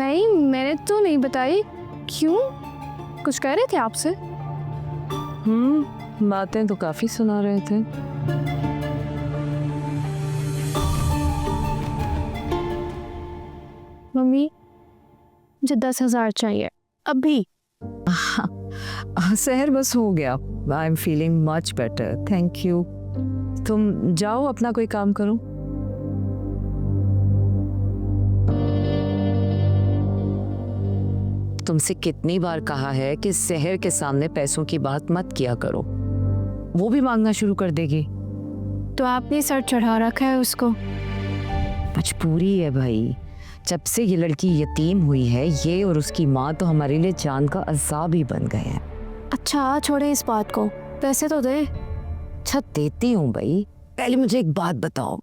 नहीं, मैंने तो नहीं बताई। क्यों, कुछ कह रहे थे आपसे? बातें तो काफी सुना रहे थे। मम्मी, मुझे 10,000 चाहिए अभी। सहर बस हो गया। I am feeling much better, thank you. तुम जाओ अपना कोई काम करो। तुमसे कितनी बार कहा है कि सहर के सामने पैसों की बात मत किया करो, वो भी मांगना शुरू कर देगी। तो आपने सर चढ़ा रखा है उसको। मजबूरी है भाई, जब से ये लड़की यतीम हुई है ये और उसकी माँ तो हमारे लिए जान का अज़ाब ही बन गए हैं। अच्छा छोड़े इस बात को, पैसे तो दे। अच्छा देती हूँ भाई, पहले मुझे एक बात बताओ,